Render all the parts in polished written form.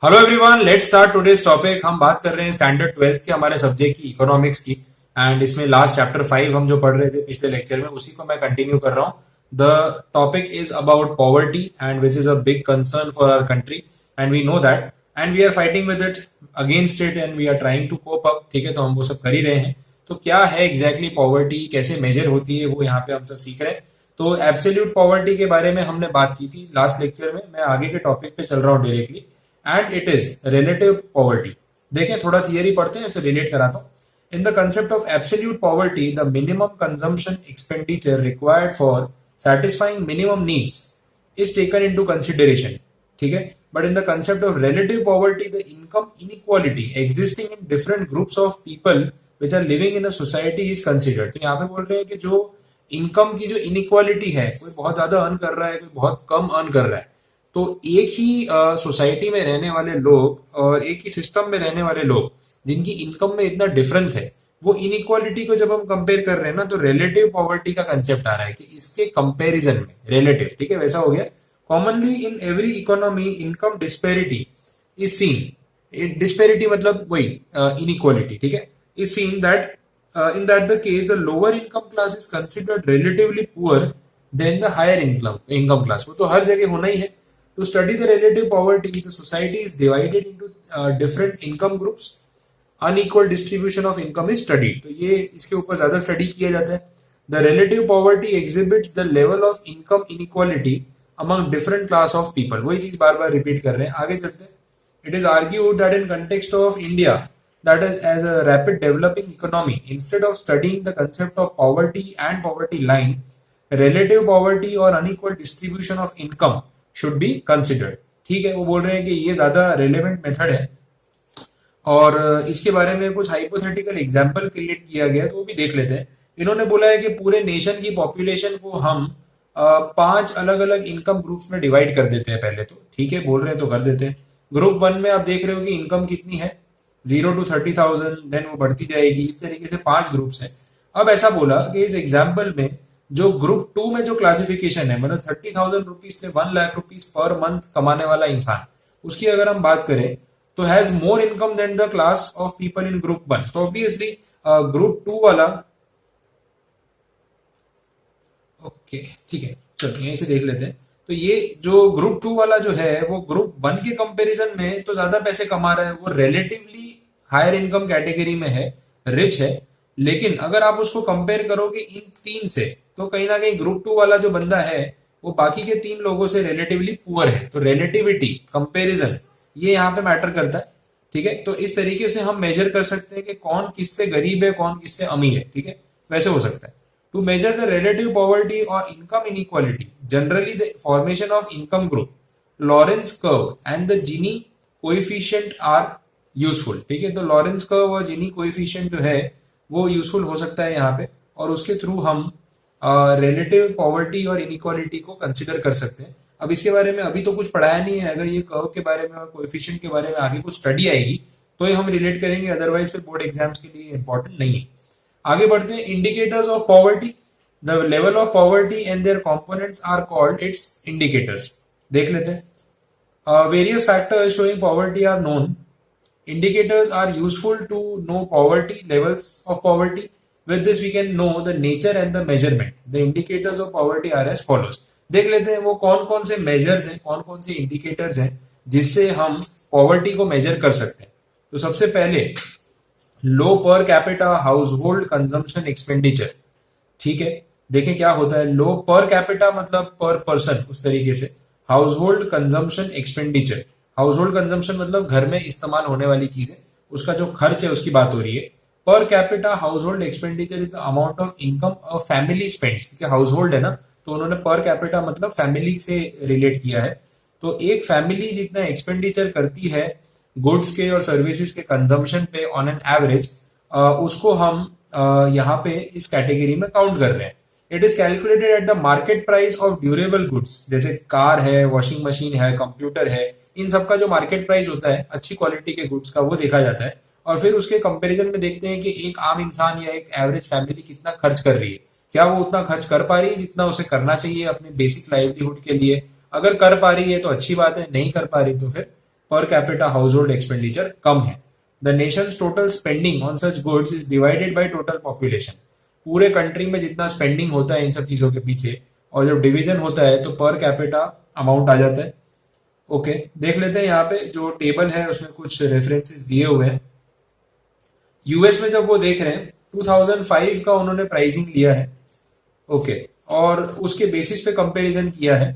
Hello everyone, let's start today's topic. हम बात कर रहे हैं स्टैंडर्ड 12th के हमारे सब्जेक्ट की, इकोनॉमिक्स की। एंड इसमें लास्ट चैप्टर 5 हम जो पढ़ रहे थे पिछले लेक्चर में, उसी को मैं कंटिन्यू कर रहा हूँ। The topic is about poverty and which is a big concern for our country and we know that and we are fighting with it against it and we are trying to cope up. ठीक है, तो हम वो सब कर ही रहे हैं। तो क्या है एग्जैक्टली पॉवर्टी, कैसे मेजर होती है, वो यहाँ पे हम सब सीख रहे हैं। तो एब्सोल्यूट पॉवर्टी के बारे में हमने बात की थी लास्ट लेक्चर में। मैं आगे के टॉपिक पे चल रहा हूँ directly. And it is relative poverty. देखें, थोड़ा थियरी पढ़ते हैं फिर रिलेट कराता हूँ। In the concept of absolute poverty, the minimum consumption expenditure required for satisfying minimum needs is taken into consideration. ठीक है, but in the concept of relative poverty, the income inequality existing in different groups of people which are living in a society is considered. तो यहाँ पे बोल रहे हैं कि जो इनकम की जो इनइक्वालिटी है, कोई बहुत ज्यादा अर्न कर रहा है, कोई बहुत कम अर्न कर रहा है, तो एक ही सोसाइटी में रहने वाले लोग और एक ही सिस्टम में रहने वाले लोग जिनकी इनकम में इतना डिफरेंस है, वो इनइक्वालिटी को जब हम कंपेयर कर रहे हैं ना, तो रिलेटिव पॉवर्टी का कंसेप्ट आ रहा है कि इसके कंपैरिजन में रिलेटिव। ठीक है, वैसा हो गया। Commonly in every economy income disparity is seen. Disparity मतलब वही इनइक्वालिटी। ठीक है, is seen that in that the case the lower income class is considered relatively poor than the higher income class। वो तो हर जगह होना ही है। To study the relative poverty, the society is divided into different income groups। Unequal distribution of income is studied. तो ये इसके ऊपर ज्यादा स्टडी किया जाता है। The relative poverty exhibits the level of income inequality among different class of people. वही चीज बार बार रिपीट कर रहे हैं, आगे चलते हैं। It is argued that in context of India, that is as a rapid developing economy, instead of studying the concept of poverty and poverty line, relative poverty or unequal distribution of income should be considered। ठीक है, वो बोल रहे हैं कि ये ज्यादा relevant method है और इसके बारे में कुछ हाइपोथेटिकल एग्जाम्पल क्रिएट किया गया, तो वो भी देख लेते हैं। इन्होंने बोला है कि पूरे नेशन की पॉपुलेशन को हम 5 अलग अलग इनकम ग्रुप्स में डिवाइड कर देते हैं पहले तो। ठीक है, बोल रहे हैं तो कर देते हैं। ग्रुप 1 में आप देख रहे हो कि इनकम कितनी है, 0 to 30,000, देन वो बढ़ती जाएगी। इस तरीके से 5 ग्रुप्स हैं। अब ऐसा बोला कि इस एग्जाम्पल में जो ग्रुप 2 में जो क्लासिफिकेशन है, मतलब 30,000 रुपीज से 1 लाख रुपीज पर मंथ कमाने वाला इंसान, उसकी अगर हम बात करें तो has more income than the class of people in group 1। तो ऑब्वियसली ग्रुप 2 वाला, ओके ठीक है, चलो यहीं से देख लेते हैं। तो ये जो ग्रुप 2 वाला जो है, वो ग्रुप 1 के कंपैरिजन में तो ज्यादा पैसे कमा रहा है, वो रिलेटिवली हायर इनकम कैटेगरी में है, रिच है। लेकिन अगर आप उसको कंपेयर करोगे इन 3 से, तो कहीं ना कहीं ग्रुप 2 वाला जो बंदा है वो बाकी के 3 लोगों से रिलेटिवली पुअर है। तो रिलेटिविटी, कंपेरिजन, ये यहाँ पे मैटर करता है। ठीक है, तो इस तरीके से हम मेजर कर सकते हैं कि कौन किससे गरीब है, कौन किससे अमीर है। ठीक है, वैसे हो सकता है। To measure the relative poverty or income inequality, generally the formation of income group, Lorentz curve and the Gini coefficient are useful। ठीक है, तो लॉरेंस कर्व और जिनी कोएफिशिएंट जो है वो यूजफुल हो सकता है यहाँ पे, और उसके थ्रू हम रिलेटिव पॉवर्टी और इनइक्वालिटी को कंसिडर कर सकते हैं। अब इसके बारे में अभी तो कुछ पढ़ाया नहीं है। अगर ये कर्व के बारे में और कोएफिशिएंट के बारे में आगे कुछ स्टडी आएगी तो ये हम रिलेट करेंगे, अदरवाइज फिर बोर्ड एग्जाम्स के लिए इंपॉर्टेंट नहीं है। आगे बढ़ते हैं। Indicators of poverty, the level of poverty and their components are called its indicators. देख लेते हैं। Various factors showing poverty are known. Indicators are useful to know poverty levels of poverty. With this we can know the nature and the measurement. The indicators of poverty are as follows। देख लेते हैं वो कौन कौन से measures हैं, कौन कौन से इंडिकेटर्स हैं जिससे हम पॉवर्टी को मेजर कर सकते हैं। तो सबसे पहले low per capita household consumption expenditure. ठीक है, देखें क्या होता है। लो पर कैपिटा मतलब पर पर्सन, उस तरीके से house hold consumption expenditure. House hold consumption मतलब घर में इस्तेमाल होने वाली चीजें, उसका जो खर्च है उसकी बात हो रही है। पर capita household expenditure is the amount of income a family spends. क्योंकि हाउस होल्ड है ना, तो उन्होंने पर कैपिटा मतलब फैमिली से रिलेट किया है। तो एक फैमिली जितना एक्सपेंडिचर करती है गुड्स के और सर्विसेज के कंजम्पशन पे ऑन एन एवरेज, उसको हम यहाँ पे इस कैटेगरी में काउंट कर रहे हैं। It is calculated at the market price of durable goods. जैसे कार है, वॉशिंग मशीन है, कंप्यूटर है, इन सब का जो मार्केट प्राइस होता है अच्छी क्वालिटी के गुड्स का, वो देखा जाता है। और फिर उसके कंपैरिजन में देखते हैं कि एक आम इंसान या एक एवरेज फैमिली कितना खर्च कर रही है, क्या वो उतना खर्च कर पा रही है जितना उसे करना चाहिए अपने बेसिक लाइवलीहुड के लिए। अगर कर पा रही है तो अच्छी बात है, नहीं कर पा रही तो फिर per capita household expenditure कम है। The nation's total spending on such goods is divided by total population. पूरे कंट्री में जितना स्पेंडिंग होता है इन सब चीजों के पीछे और जब डिवीजन होता है तो पर कैपिटा अमाउंट आ जाता है। ओके, देख लेते हैं यहाँ पे जो टेबल है उसमें कुछ रेफरेंसेस दिए हुए हैं। यूएस में जब वो देख रहे हैं 2005 का उन्होंने प्राइसिंग लिया है। ओके, और उसके बेसिस पे कंपैरिजन किया है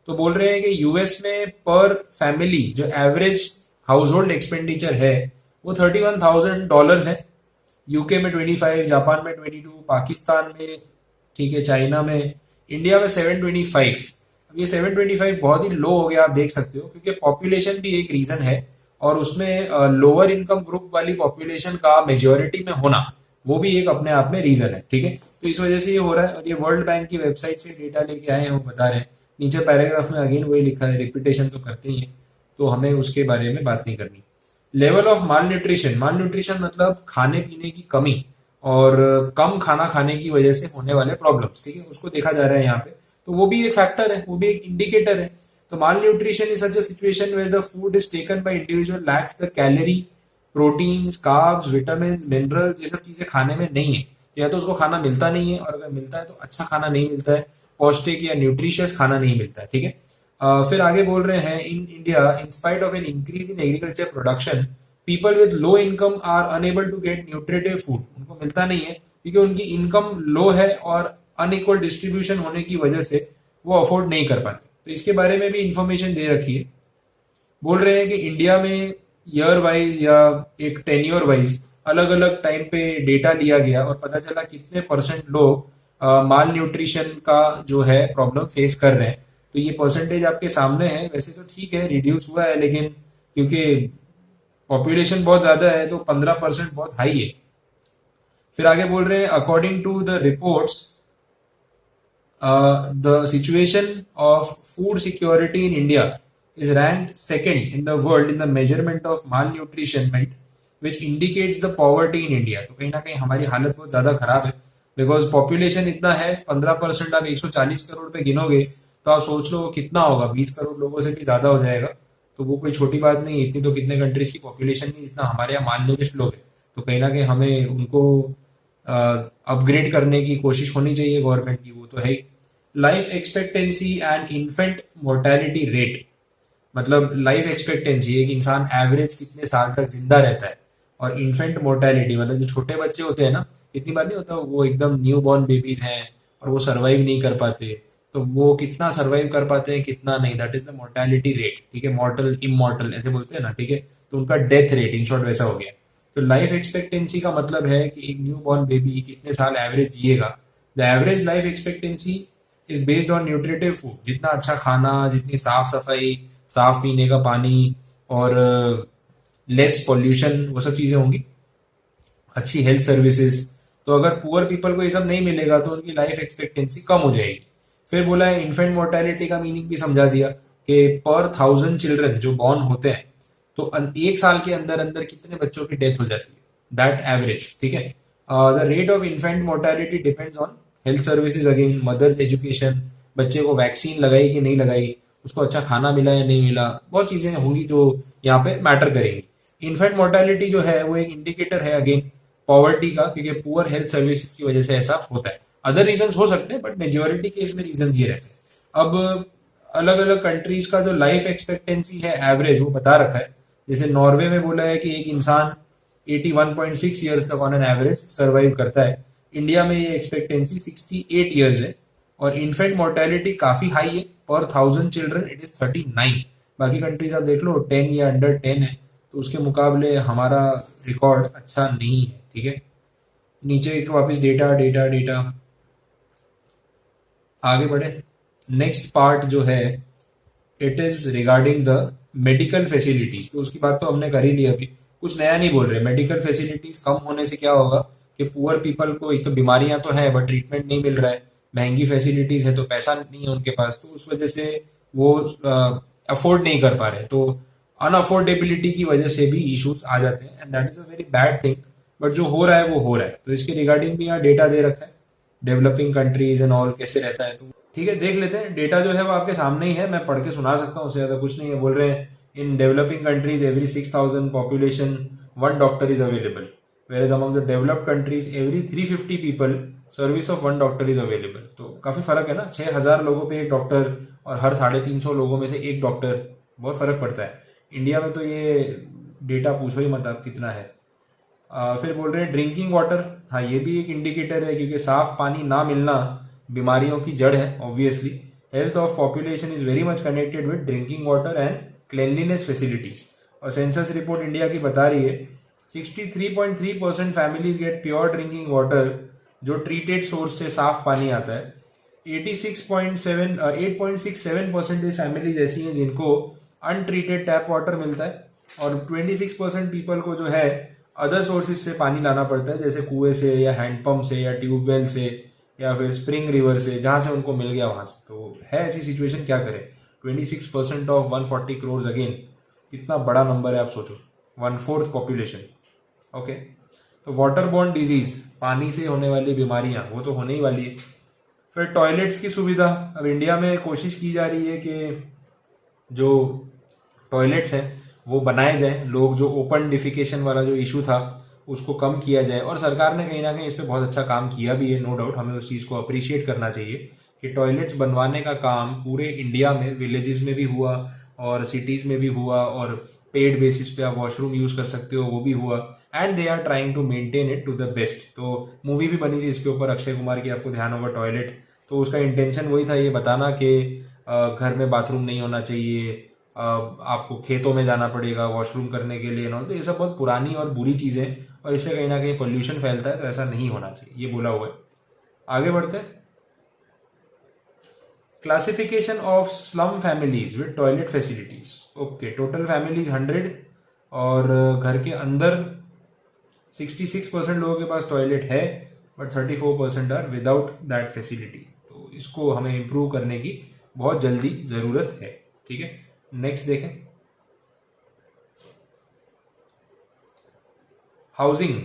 तो बोल रहे हैं कि यूएस में पर फैमिली जो एवरेज हाउस होल्ड एक्सपेंडिचर है वो $31,000 है। यूके में 25, जापान में 22, पाकिस्तान में, ठीक है, चाइना में, इंडिया में 725। अब ये 725 बहुत ही लो हो गया, आप देख सकते हो, क्योंकि पॉपुलेशन भी एक रीजन है और उसमें लोअर इनकम ग्रुप वाली पॉपुलेशन का मेजोरिटी में होना वो भी एक अपने आप में रीजन है। ठीक है, तो इस वजह से ये हो रहा है। और ये वर्ल्ड बैंक की वेबसाइट से डेटा लेके आए हैं, वो बता रहे हैं। नीचे पैराग्राफ में अगेन वही लिखा है, रिपीटेशन तो करते ही है तो हमें उसके बारे में बात नहीं करनी। Level of mall nutrition, mall nutrition मतलब खाने पीने की कमी और कम खाना खाने की वजह से होने वाले प्रॉब्लम्स, ठीक है, उसको देखा जा रहा है यहाँ पे। तो वो भी एक फैक्टर है, वो भी एक इंडिकेटर है। तो malnutrition is such a situation where the food is taken by individual lacks the calorie, proteins, carbs, vitamins, minerals, ये सब चीजें खाने में नहीं है। या तो उसको खाना मिलता नहीं है, और अगर मिलता है तो अच्छा खाना नहीं मिलता है, पौष्टिक या न्यूट्रिशियस खाना नहीं मिलता है। ठीक है, फिर आगे बोल रहे हैं in India in spite of an increase in agriculture production people with low income are unable to get nutritive food. उनको मिलता नहीं है क्योंकि उनकी इनकम लो है और अनइक्वल डिस्ट्रीब्यूशन होने की वजह से वो अफोर्ड नहीं कर पाते। तो इसके बारे में भी इंफॉर्मेशन दे रखी है। बोल रहे हैं कि इंडिया में ईयर वाइज या एक टेन्योर वाइज अलग अलग टाइम पे डेटा लिया गया और पता चला कितने परसेंट लोग माल न्यूट्रिशन का जो है प्रॉब्लम फेस कर रहे हैं। तो ये परसेंटेज आपके सामने है। वैसे तो ठीक है, रिड्यूस हुआ है, लेकिन क्योंकि पॉपुलेशन बहुत ज्यादा है तो 15% बहुत हाई है। फिर आगे बोल रहे हैं according to the reports the situation of food security in India is ranked second in the world in the measurement of malnutrition, which indicates the poverty in India। तो कहीं ना कहीं हमारी हालत बहुत ज्यादा खराब है, बिकॉज पॉपुलेशन इतना है 15%। आप 140 करोड़ पे गिनोगे तो आप सोच लो कितना होगा, 20 करोड़ लोगों से भी ज्यादा हो जाएगा। तो वो कोई छोटी बात नहीं है। इतनी तो कितने कंट्रीज की पॉपुलेशन नहीं, जितना हमारे यहाँ मालन्यूट्रिश्ड लोग हैं। तो कहीं ना कहीं हमें उनको अपग्रेड करने की कोशिश होनी चाहिए गवर्नमेंट की, वो तो है ही। Life expectancy and infant mortality rate, मतलब लाइफ एक्सपेक्टेंसी एक इंसान एवरेज कितने साल तक जिंदा रहता है, और इन्फेंट मोर्टेलिटी मतलब जो छोटे बच्चे होते हैं ना, इतनी बार नहीं होता वो एकदम न्यू बॉर्न बेबीज हैं और वो सर्वाइव नहीं कर पाते, तो वो कितना सर्वाइव कर पाते हैं कितना नहीं, that is the mortality rate. ठीक है, मॉर्टल इमॉर्टल ऐसे बोलते हैं ना, ठीक है, तो उनका डेथ रेट इन शॉर्ट वैसा हो गया। तो लाइफ एक्सपेक्टेंसी का मतलब है कि एक न्यू बॉर्न बेबी कितने साल एवरेज जिएगा। The average life expectancy is based on nutritive food, जितना अच्छा खाना, जितनी साफ सफाई, साफ पीने का पानी और लेस पॉल्यूशन, वो सब चीजें होंगी, अच्छी हेल्थ सर्विसेज। तो अगर पुअर पीपल को ये सब नहीं मिलेगा तो उनकी लाइफ एक्सपेक्टेंसी कम हो जाएगी। फिर बोला है इन्फेंट मोर्टेलिटी का मीनिंग भी समझा दिया कि पर 1000 चिल्ड्रन जो बॉर्न होते हैं तो एक साल के अंदर अंदर कितने बच्चों की डेथ हो जाती है, दैट एवरेज। ठीक है, the rate of infant mortality depends on health services, again mother's education, बच्चे को वैक्सीन लगाई कि नहीं लगाई, उसको अच्छा खाना मिला या नहीं मिला, बहुत चीजें होंगी जो यहाँ पे मैटर करेंगी। इन्फेंट मोर्टेलिटी जो है वो एक इंडिकेटर है अगेन पॉवर्टी का, क्योंकि पुअर हेल्थ सर्विसेज की वजह से ऐसा होता है। अदर रीजंस हो सकते हैं बट मेजोरिटी केस में रीजंस ये रहते हैं। अब अलग अलग कंट्रीज का जो लाइफ एक्सपेक्टेंसी है एवरेज वो बता रखा है। जैसे नॉर्वे में बोला है कि एक इंसान 81.6 ईयर्स तक ऑन एन एवरेज सर्वाइव करता है। इंडिया में ये एक्सपेक्टेंसी 68 ईयर्स है और इन्फेंट मोर्टेलिटी काफी हाई है, पर 1000 चिल्ड्रन इट इज 39। बाकी कंट्रीज आप देख लो 10 या अंडर 10 है, तो उसके मुकाबले हमारा रिकॉर्ड अच्छा नहीं है। ठीक है, नीचे वापस डेटा डेटा डेटा, आगे बढ़े। नेक्स्ट पार्ट जो है it is regarding the medical facilities. तो उसकी बात तो हमने कर ही ली, अभी कुछ नया नहीं बोल रहे। मेडिकल फैसिलिटीज कम होने से क्या होगा कि पुअर पीपल को एक तो बीमारियां तो है बट ट्रीटमेंट नहीं मिल रहा है, महंगी फैसिलिटीज है तो पैसा नहीं है उनके पास, तो उस वजह से वो अफोर्ड नहीं कर पा रहे। तो अनअफोर्डेबिलिटी की वजह से भी इश्यूज आ जाते हैं and that is a very bad thing. But जो हो रहा है वो हो रहा है। तो इसके रिगार्डिंग भी यहाँ डेटा दे रखा है, डेवलपिंग कंट्रीज एंड ऑल कैसे रहता है। तो ठीक है, देख लेते हैं। डेटा जो है वो आपके सामने ही है, मैं पढ़ के सुना सकता हूँ, उससे ज्यादा कुछ नहीं है। बोल रहे हैं In developing countries, every 6,000 population, one doctor is available. Whereas among the developed countries, every 350 people, service of one doctor is available. तो काफी फर्क है ना, 6,000 लोगों पे एक डॉक्टर और हर 350 लोगों में से एक डॉक्टर, बहुत फर्क पड़ता है. इंडिया में तो ये डेटा पूछो ही मत आप कितना है. फिर बोल रहे हैं ड्रिंकिंग वाटर. हाँ, ये भी एक इंडिकेटर है क्योंकि साफ पानी ना मिलना बीमारियों की जड़ है obviously. Health of population is very much connected with drinking water and cleanliness facilities. और सेंसस रिपोर्ट इंडिया की बता रही है 63.3% families get pure drinking water जो ट्रीटेड सोर्स से साफ पानी आता है. 8.67% फैमिलीज ऐसी हैं जिनको अनट्रीटेड टैप वाटर मिलता है और 26% पीपल को जो है अदर सोर्सेज से पानी लाना पड़ता है, जैसे कुएं से या हैंडपंप से या ट्यूबवेल से या फिर स्प्रिंग रिवर से, जहां से उनको मिल गया वहां से. तो है ऐसी सिचुएशन, क्या करें. 26% ऑफ 140 करोड़, अगेन कितना बड़ा नंबर है आप सोचो, 1/4 पॉपुलेशन. ओके, तो वाटर बॉर्न डिजीज, पानी से होने वाली बीमारियां, वो तो होने ही वाली है. फिर टॉयलेट्स की सुविधा. अब इंडिया में कोशिश की जा रही है कि जो टॉयलेट्स हैं वो बनाए जाए, लोग जो ओपन डिफिकेशन वाला जो इशू था उसको कम किया जाए. और सरकार ने कहीं ना कहीं इस पर बहुत अच्छा काम किया भी है, नो डाउट. हमें उस चीज़ को अप्रिशिएट करना चाहिए कि टॉयलेट्स बनवाने का काम पूरे इंडिया में विलेजेस में भी हुआ और सिटीज़ में भी हुआ और पेड बेसिस पे आप वॉशरूम यूज़ कर सकते हो, वो भी हुआ. And they are trying to maintain it to the best. तो मूवी भी बनी थी इसके ऊपर अक्षय कुमार की, आपको ध्यान होगा, टॉयलेट. तो उसका इंटेंशन वही था, ये बताना कि घर में बाथरूम नहीं होना चाहिए, आपको खेतों में जाना पड़ेगा वॉशरूम करने के लिए. तो ये सब बहुत पुरानी और बुरी चीज़ें और इससे कहीं ना कहीं पोल्यूशन फैलता है, तो ऐसा नहीं होना चाहिए, ये बोला हुआ है. आगे बढ़ते हैं. Classification of slum families with toilet facilities. Okay, total families 100 और घर के अंदर 66% लोगों के पास टॉयलेट है but 34% are without that facility. तो इसको हमें इम्प्रूव करने की बहुत जल्दी ज़रूरत है. ठीक है, नेक्स्ट देखें. हाउसिंग,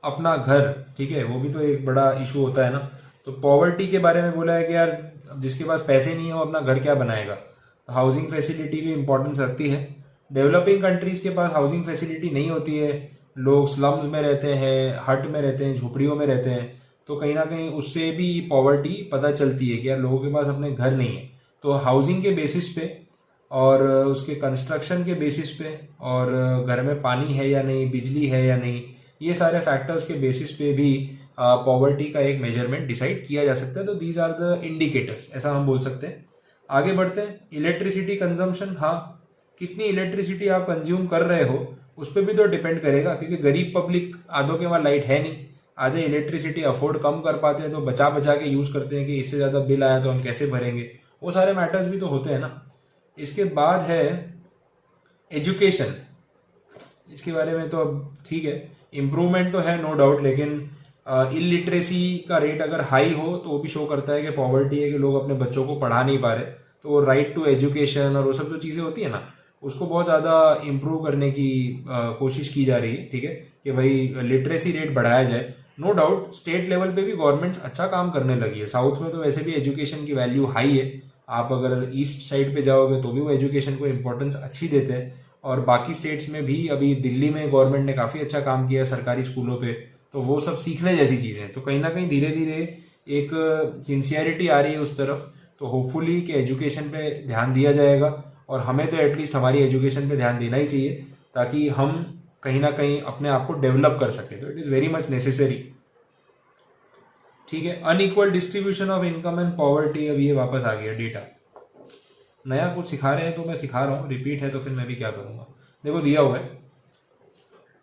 अपना घर, ठीक है, वो भी तो एक बड़ा इशू होता है ना. तो पॉवर्टी के बारे में बोला है कि यार जिसके पास पैसे नहीं है वो अपना घर क्या बनाएगा. तो हाउसिंग फैसिलिटी भी इंपॉर्टेंस रखती है. डेवलपिंग कंट्रीज के पास हाउसिंग फैसिलिटी नहीं होती है, लोग स्लम्स में रहते हैं, हट में रहते हैं, झोपड़ियों में रहते हैं. तो कहीं ना कहीं उससे भी पॉवर्टी पता चलती है कि यार लोगों के पास अपने घर नहीं है. तो हाउसिंग के बेसिस पे और उसके कंस्ट्रक्शन के बेसिस पे और घर में पानी है या नहीं, बिजली है या नहीं, ये सारे फैक्टर्स के बेसिस पे भी पॉवर्टी का एक मेजरमेंट डिसाइड किया जा सकता है. तो दीज आर द इंडिकेटर्स, ऐसा हम बोल सकते हैं. आगे बढ़ते हैं. Electricity consumption. हाँ, कितनी इलेक्ट्रिसिटी आप कंज्यूम कर रहे हो उस पर भी तो डिपेंड करेगा, क्योंकि गरीब पब्लिक आधों के वहाँ लाइट है नहीं, आधे इलेक्ट्रिसिटी अफोर्ड कम कर पाते हैं तो बचा बचा के यूज करते हैं कि इससे ज़्यादा बिल आया तो हम कैसे भरेंगे. वो सारे मैटर्स भी तो होते हैं ना. इसके बाद है एजुकेशन. इसके बारे में तो अब ठीक है, इम्प्रूवमेंट तो है नो डाउट, लेकिन इलिटरेसी का रेट अगर हाई हो तो वो भी शो करता है कि पॉवर्टी है, कि लोग अपने बच्चों को पढ़ा नहीं पा रहे. तो वो राइट टू एजुकेशन और वो सब जो चीज़ें होती है ना, उसको बहुत ज़्यादा इम्प्रूव करने की कोशिश की जा रही है. ठीक है, कि भाई लिटरेसी रेट बढ़ाया जाए. नो डाउट स्टेट लेवल पे भी गवर्नमेंट अच्छा काम करने लगी है. साउथ में तो वैसे भी एजुकेशन की वैल्यू हाई है. आप अगर ईस्ट साइड पे जाओगे तो भी वो एजुकेशन को इम्पोर्टेंस अच्छी देते हैं. और बाकी स्टेट्स में भी, अभी दिल्ली में गवर्नमेंट ने काफ़ी अच्छा काम किया सरकारी स्कूलों पे. तो वो सब सीखने जैसी चीज़ें हैं. तो कहीं ना कहीं धीरे धीरे एक सिंसियरिटी आ रही है उस तरफ. तो होपफुली कि एजुकेशन पे ध्यान दिया जाएगा और हमें तो एटलीस्ट हमारी एजुकेशन पे ध्यान देना ही चाहिए ताकि हम कहीं ना कहीं अपने आप को डेवलप कर सके. तो it is very much necessary. ठीक है, unequal distribution of income and poverty. अब ये वापस आ गया डेटा. नया कुछ सिखा रहे हैं तो मैं सिखा रहा हूँ, रिपीट है तो फिर मैं भी क्या करूँगा. देखो दिया हुआ है,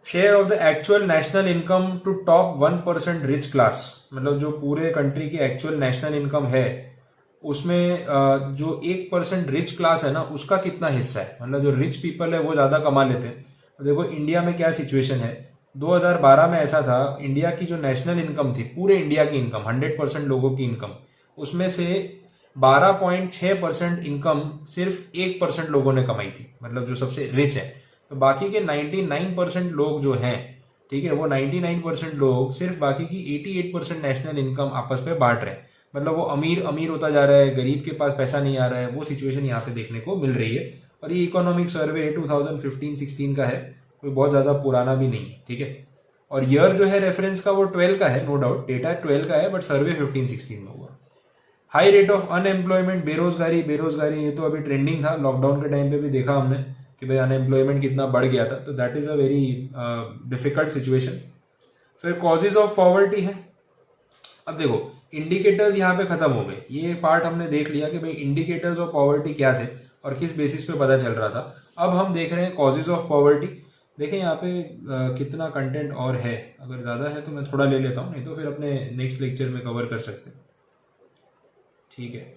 share of the actual national income to top 1% rich class. मतलब जो पूरे कंट्री की एक्चुअल नेशनल इनकम है उसमें जो 1% रिच क्लास है ना, उसका कितना हिस्सा है. मतलब जो रिच पीपल है वो ज़्यादा कमा लेते हैं. तो देखो इंडिया में क्या सिचुएशन है. 2012 में ऐसा था, इंडिया की जो नेशनल इनकम थी, पूरे इंडिया की इनकम, 100% लोगों की इनकम, उसमें से 12.6% इनकम सिर्फ 1% लोगों ने कमाई थी, मतलब जो सबसे रिच है. तो बाकी के 99% लोग जो हैं, ठीक है, वो 99% लोग सिर्फ बाकी की 88% नेशनल इनकम आपस में बांट रहे हैं. मतलब वो अमीर अमीर होता जा रहा है, गरीब के पास पैसा नहीं आ रहा है. वो सिचुएशन यहाँ पे देखने को मिल रही है और ये इकोनॉमिक सर्वे 2015-16 का है, कोई बहुत ज़्यादा पुराना भी नहीं है, ठीक है। और ईयर जो है रेफरेंस का वो 12 का है, नो डाउट डेटा 12 का है, बट सर्वे 15-16 में हुआ। हाई रेट ऑफ अनएम्प्लॉयमेंट, बेरोजगारी, ये तो अभी ट्रेंडिंग था, लॉकडाउन के टाइम पे भी देखा हमने कि भाई अनएम्प्लॉयमेंट कितना बढ़ गया था, तो that is a very difficult situation. फिर कॉजेज ऑफ पॉवर्टी है। अब देखो इंडिकेटर्स यहाँ पे खत्म हो गए, ये पार्ट हमने देख लिया कि भाई इंडिकेटर्स ऑफ पॉवर्टी क्या थे और किस बेसिस पे पता चल रहा था। अब हम देख रहे हैं कॉजेज ऑफ पॉवर्टी। देखें यहाँ पे कितना कंटेंट और है, अगर ज़्यादा है तो मैं थोड़ा ले लेता हूँ, नहीं तो फिर अपने नेक्स्ट लेक्चर में कवर कर सकते हैं, ठीक है,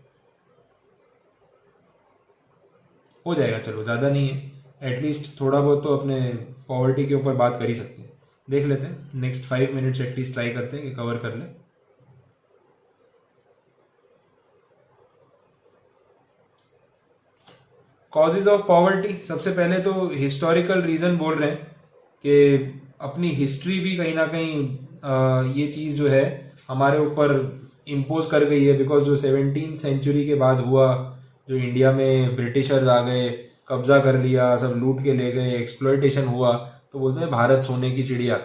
हो जाएगा, चलो ज़्यादा नहीं है, एटलीस्ट थोड़ा बहुत तो अपने पॉवर्टी के ऊपर बात कर ही सकते हैं। देख लेते हैं, नेक्स्ट 5 मिनट्स एटलीस्ट ट्राई करते हैं कि कवर कर लें। कॉजेज ऑफ पॉवर्टी, सबसे पहले तो हिस्टोरिकल रीजन बोल रहे हैं कि अपनी हिस्ट्री भी कहीं ना कहीं ये चीज़ जो है हमारे ऊपर इम्पोज कर गई है, बिकॉज जो 17th सेंचुरी के बाद हुआ, जो इंडिया में ब्रिटिशर्स आ गए, कब्जा कर लिया, सब लूट के ले गए, एक्सप्लॉयटेशन हुआ, तो बोलते हैं भारत सोने की चिड़िया।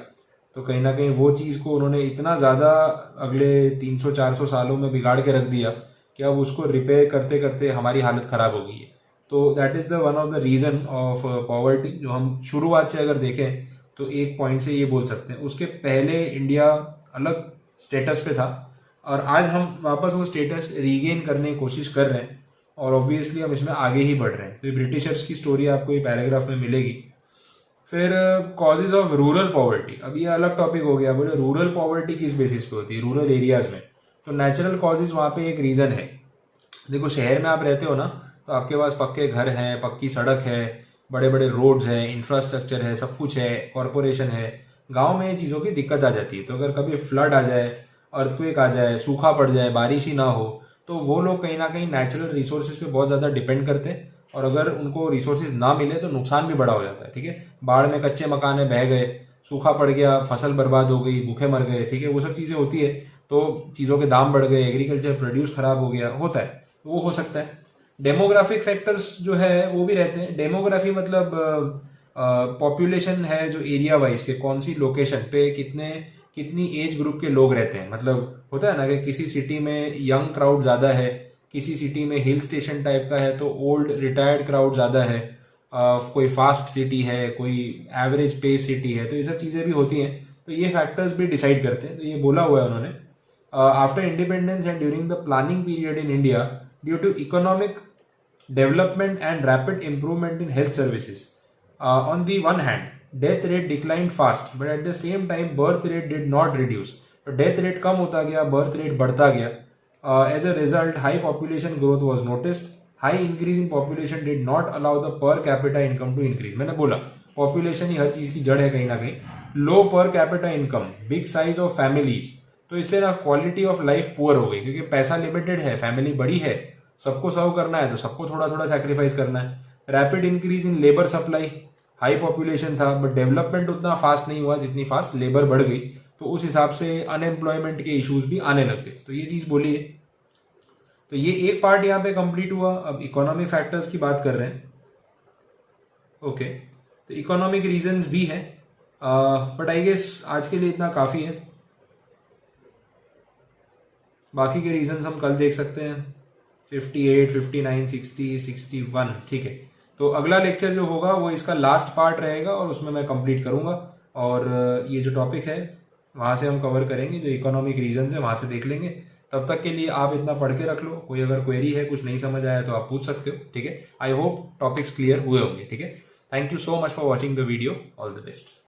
तो कहीं ना कहीं वो चीज़ को उन्होंने इतना ज़्यादा अगले 300-400 सालों में बिगाड़ के रख दिया कि अब उसको रिपेयर करते करते हमारी हालत ख़राब हो गई है। तो that is the one of the reason of poverty, जो हम शुरुआत से अगर देखें तो एक पॉइंट से ये बोल सकते हैं। उसके पहले इंडिया अलग स्टेटस पे था और आज हम वापस वो स्टेटस रीगेन करने की कोशिश कर रहे हैं और ऑब्वियसली हम इसमें आगे ही बढ़ रहे हैं। तो ये ब्रिटिशर्स की स्टोरी आपको ये पैराग्राफ में मिलेगी। फिर कॉजेज ऑफ रूरल पॉवर्टी, अब ये अलग टॉपिक हो गया, बोले रूरल पॉवर्टी किस बेसिस पे होती है रूरल एरियाज में। तो नेचुरल कॉजेज वहाँ पे एक रीज़न है। देखो शहर में आप रहते हो ना, तो आपके पास पक्के घर हैं, पक्की सड़क है, बड़े बड़े रोड्स हैं, इंफ्रास्ट्रक्चर है, सब कुछ है, कॉरपोरेशन है। गांव में ये चीज़ों की दिक्कत आ जाती है। तो अगर कभी फ्लड आ जाए, अर्थक्वेक आ जाए, सूखा पड़ जाए, बारिश ही ना हो, तो वो लोग कहीं ना कहीं नेचुरल रिसोर्सेज पे बहुत ज़्यादा डिपेंड करते हैं और अगर उनको रिसोर्सेज ना मिले तो नुकसान भी बड़ा हो जाता है, ठीक है। बाढ़ में कच्चे मकान बह गए, सूखा पड़ गया, फसल बर्बाद हो गई, भूखे मर गए, ठीक है, वो सब चीज़ें होती है। तो चीज़ों के दाम बढ़ गए, एग्रीकल्चर प्रोड्यूस खराब हो गया, होता है, तो वो हो सकता है। डेमोग्राफिक फैक्टर्स जो है वो भी रहते हैं। डेमोग्राफी मतलब पॉपुलेशन है जो एरिया वाइज के कौन सी लोकेशन पे कितनी एज ग्रुप के लोग रहते हैं। मतलब होता है ना कि किसी सिटी में यंग क्राउड ज़्यादा है, किसी सिटी में हिल स्टेशन टाइप का है तो ओल्ड रिटायर्ड क्राउड ज़्यादा है, कोई फास्ट सिटी है, कोई एवरेज पेस सिटी है, तो ये सब चीज़ें भी होती हैं। तो ये फैक्टर्स भी डिसाइड करते हैं। तो ये बोला हुआ है उन्होंने, after independence and during the planning period in India due to economic development and rapid improvement in health services. On the one hand, death rate declined fast, but at the same time, birth rate did not reduce. तो death rate कम होता गया, birth rate बढ़ता गया. As a result, high population growth was noticed. High increase in population did not allow the per capita income to increase. मैंने बोला population ही हर चीज़ की जड़ है कहीं ना कहीं. Low per capita income, big size of families. तो इससे ना क्वालिटी ऑफ लाइफ पुअर हो गई, क्योंकि पैसा लिमिटेड है, फैमिली बड़ी है, सबको सर्व करना है तो सबको थोड़ा थोड़ा सैक्रिफाइस करना है। Rapid increase in labour supply, high population था बट डेवलपमेंट उतना फास्ट नहीं हुआ जितनी फास्ट लेबर बढ़ गई, तो उस हिसाब से अनएम्प्लॉयमेंट के इश्यूज भी आने लग गए। तो ये चीज़ बोली है। तो ये एक पार्ट यहाँ पे कंप्लीट हुआ। अब इकोनॉमिक फैक्टर्स की बात कर रहे हैं। ओके, तो इकोनॉमिक रीजंस भी है, बट आई गेस आज के लिए इतना काफ़ी है। बाकी के रीजंस हम कल देख सकते हैं, 58, 59, 60, 61, ठीक है। तो अगला लेक्चर जो होगा वो इसका लास्ट पार्ट रहेगा और उसमें मैं कंप्लीट करूंगा और ये जो टॉपिक है वहाँ से हम कवर करेंगे, जो इकोनॉमिक रीजंस है वहाँ से देख लेंगे। तब तक के लिए आप इतना पढ़ के रख लो, कोई अगर क्वेरी है, कुछ नहीं समझ आया तो आप पूछ सकते हो, ठीक है। आई होप टॉपिक्स क्लियर हुए होंगे, ठीक है। Thank you so much for watching the video, all the best.